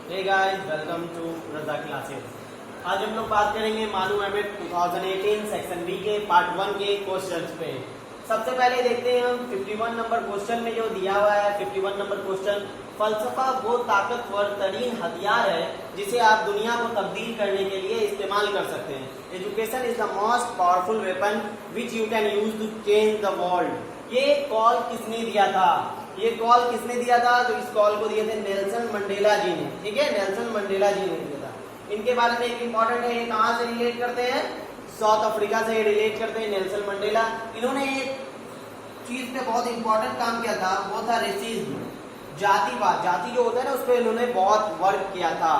Hey guys, welcome to Raza classes. आज हम लोग बात करेंगे मालूम अहमद 2018 सेक्शन बी के पार्ट 1 के क्वेश्चंस पे। सबसे पहले देखते हैं हम 51 नंबर क्वेश्चन में जो दिया हुआ है। 51 नंबर क्वेश्चन, फलसफा वो ताकतवर तरीन हथियार है जिसे आप दुनिया को तब्दील करने के लिए इस्तेमाल कर सकते हैं। Education is the most powerful weapon which you can use to change the world. ये कॉल किसने दिया था? ये कॉल किसने दिया था? तो इस कॉल को दिए थे नेल्सन मंडेला जी ने। ठीक है, नेल्सन मंडेला जी ने दिया था। इनके बारे में एक इंपॉर्टेंट है, ये कहां से रिलेट करते हैं? साउथ अफ्रीका से रिलेट करते हैं नेल्सन मंडेला। इन्होंने एक चीज पे बहुत इंपॉर्टेंट काम किया था, वो था रेसिज्म, जातिवाद। जाति जो होता है ना, उस पर इन्होंने बहुत वर्क किया था।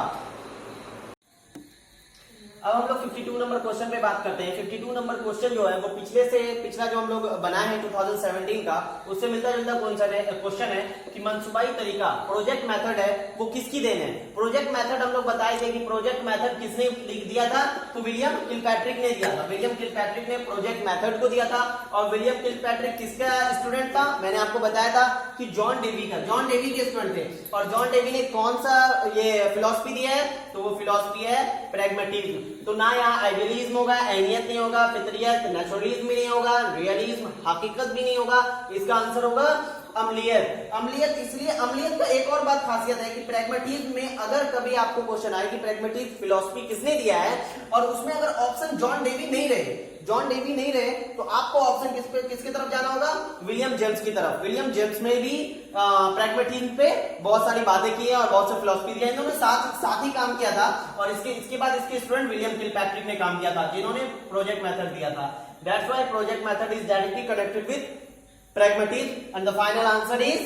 अब हम लोग 52 नंबर क्वेश्चन पे बात करते हैं। 52 नंबर क्वेश्चन जो है वो पिछला जो हम लोग बनाए हैं 2017 का, उससे मिलता जुलता क्वेश्चन है कि मंसूबाई तरीका, प्रोजेक्ट मेथड है, वो किसकी देन है? प्रोजेक्ट मेथड हम लोग बताए थे कि प्रोजेक्ट मेथड किसने लिख दिया था? तो विलियम किलपैट्रिक ने दिया था। विलियम किलपैट्रिक ने प्रोजेक्ट मेथड को दिया था। और विलियम किलपैट्रिक किसका स्टूडेंट था? मैंने आपको बताया था कि जॉन डेवी का। जॉन डेवी के स्टूडेंट थे। और जॉन डेवी ने कौन सा ये फिलॉसफी दिया है? तो वो फिलॉसफी है प्रैग्मेटिज्म। तो ना यहाँ आइडियलिज्म होगा, एहनियत नहीं होगा, फितरियत, नेचुरलिज्म भी नहीं होगा, रियलिज्म, हकीकत भी नहीं होगा। इसका आंसर होगा अम्लीयत। अम्लीयत इसलिए, अम्लीयत का एक और बात खासियत है कि प्रैग्मेटिज्म में अगर कभी आपको क्वेश्चन आए कि प्रैग्मेटिज्म फिलॉसफी किसने दिया है, और उसमें अगर ऑप्शन जॉन डेवी नहीं रहे, तो आपको ऑप्शन किसकी तरफ जाना होगा? विलियम जेम्स की तरफ। विलियम जेम्स ने भी प्रैग्मेटिज्म पे बहुत सारी बातें की है और बहुत से फिलॉसफी दिया है। इन्होंने साथ ही काम किया था। और इसके बाद इसके स्टूडेंट विलियम किलपैट्रिक ने काम किया था, जिन्होंने प्रोजेक्ट मेथड दिया था। That's why project method is directly connected with pragmatism and the final answer is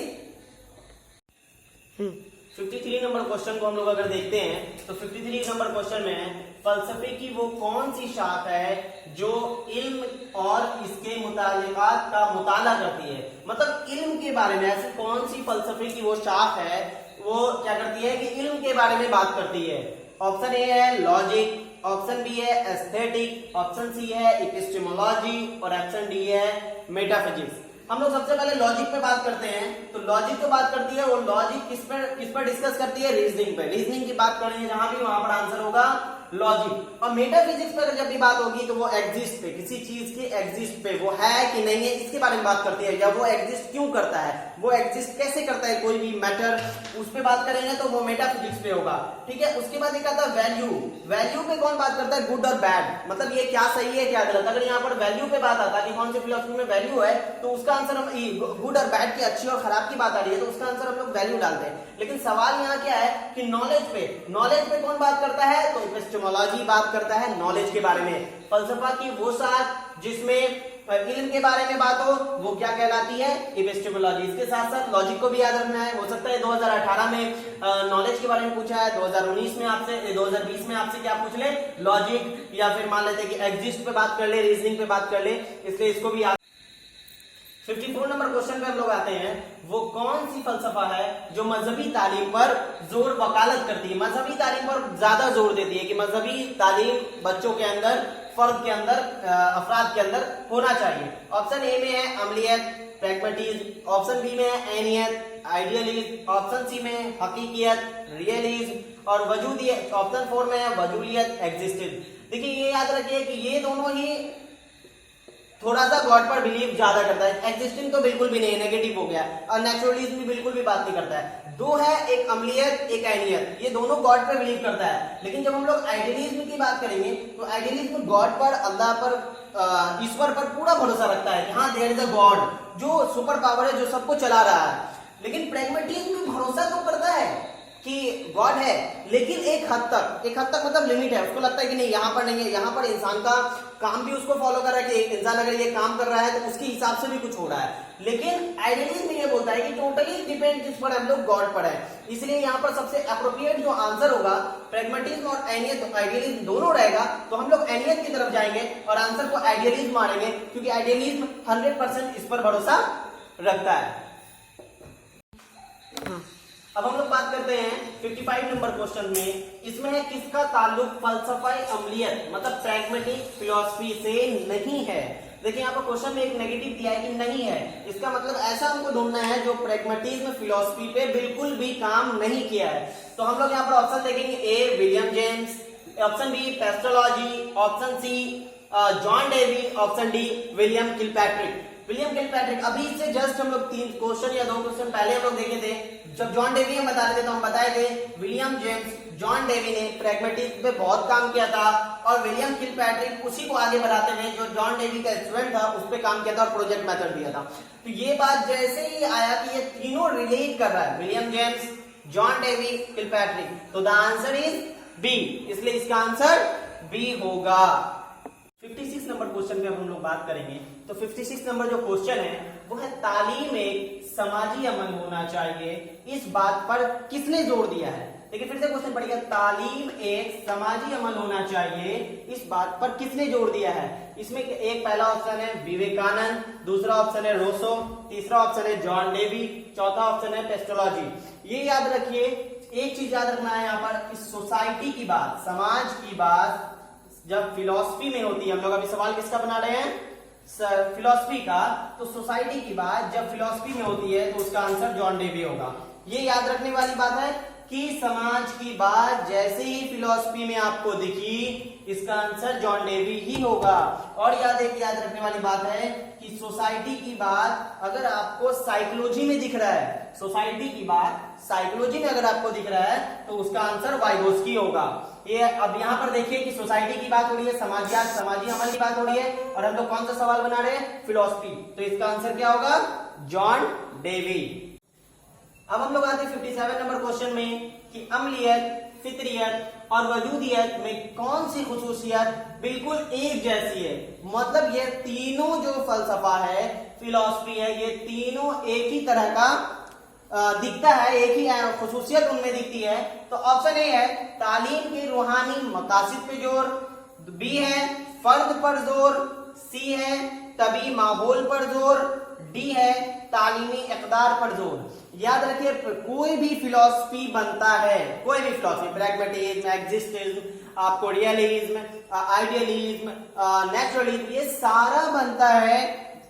53 number question को हम लोग अगर देखते हैं तो 53 नंबर क्वेश्चन में फलसफे की वो कौन सी शाख है जो इल्म और इसके मुतालिकात का मुताला करती है? मतलब इल्म के बारे में ऐसी कौन सी फलसफे की वो शाख है वो क्या करती है कि इल्म के बारे में बात करती है? ऑप्शन ए है लॉजिक, ऑप्शन बी है एस्थेटिक, ऑप्शन सी है एपिस्टेमोलॉजी और ऑप्शन डी है मेटाफिजिक्स। हम लोग सबसे पहले लॉजिक पे बात करते हैं। तो लॉजिक पे बात करती है, वो लॉजिक किस पर डिस्कस करती है? रीजनिंग पे। रीजनिंग की बात करेंगे जहां भी, वहां पर आंसर होगा लॉजिक। और मेटाफिजिक्स पर जब भी बात होगी तो वो एग्जिस्ट पे, किसी चीज के एग्जिस्ट पे, वो है कि नहीं है, इसके बारे में बात करती है। या वो एग्जिस्ट क्यों करता है, वो एग्जिस्ट कैसे करता है कोई भी मैटर, उस पे बात करेंगे तो वो मेटाफिजिक्स पे होगा। ठीक है, उसके बाद एक आता है वैल्यू। वैल्यू पे कौन बात करता है? गुड और बैड, मतलब ये क्या सही है क्या गलत। अगर यहाँ पर वैल्यू पे बात आता है कि कौन सी फिलॉसफी में वैल्यू है, तो उसका आंसर हम गुड और बैड की, अच्छी और खराब की बात आ रही है तो उसका आंसर हम लोग वैल्यू डालते हैं। लेकिन सवाल यहाँ क्या है कि नॉलेज पे कौन बात करता है? तो एपिस्टेमोलॉजी बात करता है नॉलेज के बारे में। फलसफा की वो शाख जिसमें इल्म के बारे में बात हो वो क्या कहलाती है? एपिस्टेमोलॉजी। इसके साथ साथ लॉजिक को भी याद रखना है। हो सकता है 2018 में नॉलेज के बारे में पूछा है, 2019 में आपसे, 2020 में आपसे क्या पूछ ले? लॉजिक, या फिर मान लेते कि एग्जिस्ट पे बात कर ले, रीजनिंग पे बात कर ले, इसलिए इसको भी याद। 54 नंबर क्वेश्चन पे हम लोग आते हैं। वो कौन सी फलसफा है जो मजहबी तालीम पर जोर वकालत करती है? मजहबी तालीम पर ज्यादा जोर देती है कि मजहबी तालीम बच्चों के अंदर, फर्द के अंदर, अफराद के अंदर होना चाहिए। ऑप्शन ए में है अम्लियत, प्रैग्मेटिज्म, ऑप्शन बी में है एहनियत, आइडियलिज्म, ऑप्शन सी में है हकीकियत, रियलिज्म, और वजूदियत, ऑप्शन 4 में है वजूलियत, एग्जिस्टेंस। देखिए ये याद रखिए कि ये दोनों ही थोड़ा सा गॉड पर बिलीव ज्यादा करता है। एग्जिस्टिंग तो बिल्कुल भी नहीं, नेगेटिव हो गया। और नेचुरलिज्म भी बिल्कुल भी बात नहीं करता है। दो है, एक अम्लियत, एक एहनियत, ये दोनों गॉड पर बिलीव करता है। लेकिन जब हम लोग आइडियलिज्म की बात करेंगे तो आइडियलिज्म गॉड पर, अल्लाह पर, ईश्वर पर पूरा भरोसा रखता है कि हाँ देयर इज अ गॉड जो सुपर पावर है, जो सबको चला रहा है। लेकिन प्रैग्मेटिज्म में भरोसा तो करता है कि गॉड है, लेकिन एक हद तक मतलब लिमिट है। उसको लगता है कि नहीं, यहाँ पर नहीं है, यहाँ पर इंसान का काम भी उसको फॉलो कर रहा है कि एक इंसान अगर ये काम कर रहा है तो उसके हिसाब से भी कुछ हो रहा है। लेकिन आइडियलिज्म ये बोलता है कि टोटली डिपेंड किस पर, हम लोग गॉड पर है। इसलिए यहाँ पर सबसे अप्रोप्रिएट जो आंसर होगा, प्रैग्मेटिज्म और एहनियत, आइडियलिज्म दोनों रहेगा, तो हम लोग एहनियत की तरफ जाएंगे और आंसर को आइडियलिज्म मानेंगे, क्योंकि आइडियलिज्म 100% इस पर भरोसा रखता है। अब हम लोग बात करते हैं 55 नंबर क्वेश्चन में। इसमें है किसका ताल्लुक फलसफा अमलियत मतलब प्रैग्मेटिक फिलॉसफी से नहीं है? देखिए यहाँ पर क्वेश्चन में एक नेगेटिव दिया है कि नहीं है, इसका मतलब ऐसा हमको ढूंढना है जो प्रैग्मेटिज्म फिलॉसफी पे बिल्कुल भी काम नहीं किया है। तो हम लोग यहाँ पर ऑप्शन देखेंगे, A William James, option B Pestalozzi, option C John Dewey, option D William Kilpatrick. William Kilpatrick अभी से जस्ट हम लोग 3 क्वेश्चन या 2 क्वेश्चन पहले हम लोग देखे थे, जब जॉन डेवी हम बता रहे थे तो हम बताए थे विलियम जेम्स, जॉन डेवी ने प्रैग्मेटिज्म पे बहुत काम किया था और विलियम किलपैट्रिक उसी को आगे बढ़ाते हुए जो जॉन डेवी का स्टूडेंट था उस पे काम किया था और प्रोजेक्ट मेथड दिया था। तो ये बात जैसे ही आया कि ये तीनों रिलेट कर रहा है, William James, John Dewey, Kilpatrick, तो द आंसर इज बी, इसलिए इसका आंसर बी होगा। 56 नंबर क्वेश्चन पे हम लोग बात करेंगे। तो 56 नंबर जो क्वेश्चन है वो है तालीम एक समाजी अमल होना चाहिए, इस बात पर किसने जोर दिया है। देखिए फिर से क्वेश्चन पढ़िएगा, तालीम एक समाजी अमल होना चाहिए, इस बात पर किसने जोर दिया है। इसमें एक पहला ऑप्शन है विवेकानंद, दूसरा ऑप्शन है रोसो, तीसरा ऑप्शन है जॉन डेवी, चौथा ऑप्शन है पेस्टोलॉजी। ये याद रखिए, एक चीज याद रखना है यहाँ पर, इस सोसाइटी की बात, समाज की बात जब फिलॉसफी में होती है, हम लोग अभी सवाल किसका बना रहे हैं, फिलॉसफी का, तो सोसाइटी की बात जब फिलॉसफी में होती है तो उसका आंसर जॉन डेवी होगा। ये याद रखने वाली बात है कि समाज की बात जैसे ही फिलॉसफी में आपको दिखी, इसका आंसर जॉन डेवी ही होगा। और याद रखने वाली बात है कि सोसाइटी की बात अगर आपको साइकोलॉजी में दिख रहा है, सोसाइटी की बात साइकोलॉजी में अगर आपको दिख रहा है तो उसका आंसर वाइगोस्की होगा। ये अब यहाँ पर देखिए कि सोसाइटी की बात हो रही है, समाजी अमल की बात हो रही है, और हम लोग कौन सा सवाल बना रहे हैं, फिलॉसफी, तो इसका आंसर क्या होगा, जॉन डेवी। अब हम लोग आते हैं 57 नंबर क्वेश्चन में कि अम्लीयत, फितरियत और वजूदियत में कौन सी खुसूसियत बिल्कुल एक जैसी है। मतलब ये तीनों जो फलसफा है, फिलॉसफी है, ये तीनों एक ही तरह का दिखता है, एक ही खुसूसियत उनमें दिखती है। तो ऑप्शन ए है तालीम के रूहानी मकासद पे जोर, बी है फर्द पर जोर, सी है तभी माहौल पर जोर, डी है तालीमी इक़दार पर जोर। याद रखिए, कोई भी फिलॉसफी बनता है, कोई भी फिलॉसफी, प्रैग्मेटिज्म, एक्जिस्टिज्म, आपको रियलिज्म, आइडियलिज्म, नेचुरलिज्म, ये सारा बनता है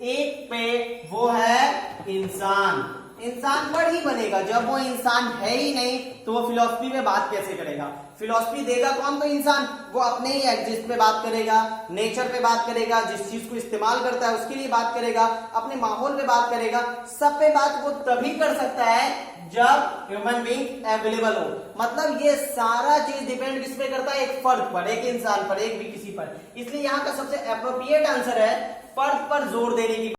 एक पे, वो है इंसान। इंसान पर ही बनेगा, जब वो इंसान है ही नहीं तो वो फिलॉसफी में बात कैसे करेगा। फिलॉसफी देगा कौन, तो इंसान, वो अपने ही एग्जिस्ट पे बात करेगा, नेचर पे बात करेगा, जिस चीज को इस्तेमाल करता है उसके लिए बात करेगा, अपने माहौल पे बात करेगा, सब पे बात वो तभी कर सकता है जब ह्यूमन बीइंग अवेलेबल हो। मतलब ये सारा चीज डिपेंड किस पे करता है, एक फर्द पर, एक इंसान पर, एक भी किसी पर। इसलिए यहाँ का सबसे अप्रोप्रिएट आंसर है फर्द पर जोर देने की।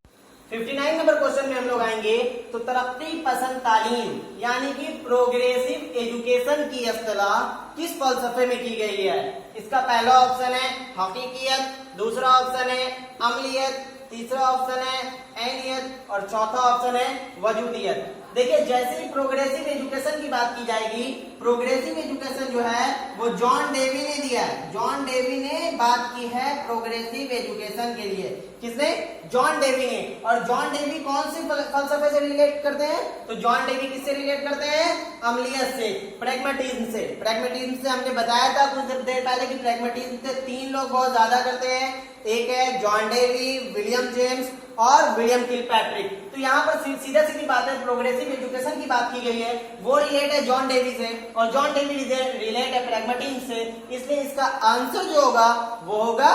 59 नंबर क्वेश्चन में हम लोग आएंगे तो तरक्की पसंद तालीम यानी कि प्रोग्रेसिव एजुकेशन की इस्तेलाह किस फलसफे में की गई है। इसका पहला ऑप्शन है हकीकियत, दूसरा ऑप्शन है अमलियत, तीसरा ऑप्शन है ऐनियत और चौथा ऑप्शन है वजूदियत। देखिए जैसे ही प्रोग्रेसिव एजुकेशन की बात की जाएगी, प्रोग्रेसिव एजुकेशन जो है वो जॉन डेवी ने दिया है, जॉन डेवी ने बात की है प्रोग्रेसिव एजुकेशन के लिए। किसने, जॉन डेवी ने। और जॉन डेवी कौन से फलसफे से रिलेट करते हैं, तो जॉन डेवी किससे रिलेट करते हैं, अमलियत से, प्रैग्मेटिज्म से। प्रैग्मेटिज्म से हमने बताया था कुछ देर पहले कि प्रैग्मेटिज्म से 3 लोग बहुत ज्यादा करते हैं, एक है जॉन डेवी, विलियम जेम्स और विलियम किलपैट्रिक। तो यहाँ पर सीधा सीधी बात है, प्रोग्रेसिव एजुकेशन की बात की गई है, वो रिलेट है जॉन डेवी से और जॉन डेवी रिलेट है प्रैग्मेटिज्म से, इसलिए इसका आंसर जो होगा वो होगा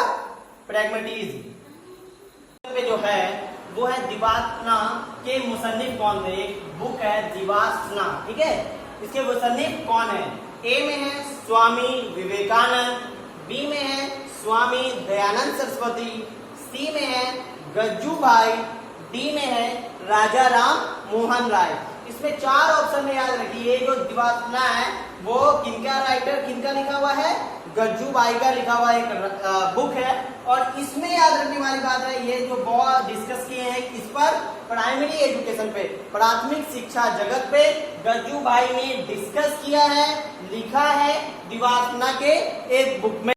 प्रैग्मेटिज्म। पे जो है वो है दिवास्ना के मुसन्निफ कौन थे, एक बुक है दिवास्ना, ठीक है, इसके मुसन्निफ कौन है। ए में है स्वामी विवेकानंद, बी में है स्वामी दयानंद सरस्वती, सी में है गज्जू भाई, डी में है राजा राम मोहन राय। इसमें 4 ऑप्शन में याद रखिए, जो दिवास्ना है वो किनका राइटर, किनका लिखा हुआ है, गज्जू भाई का लिखा हुआ एक बुक है। और इसमें याद रखने वाली बात है, ये जो बहुत डिस्कस किए हैं इस पर, प्राइमरी एजुकेशन पे, प्राथमिक शिक्षा जगत पे गज्जू भाई ने डिस्कस किया है, लिखा है दिवास्ना के एक बुक में।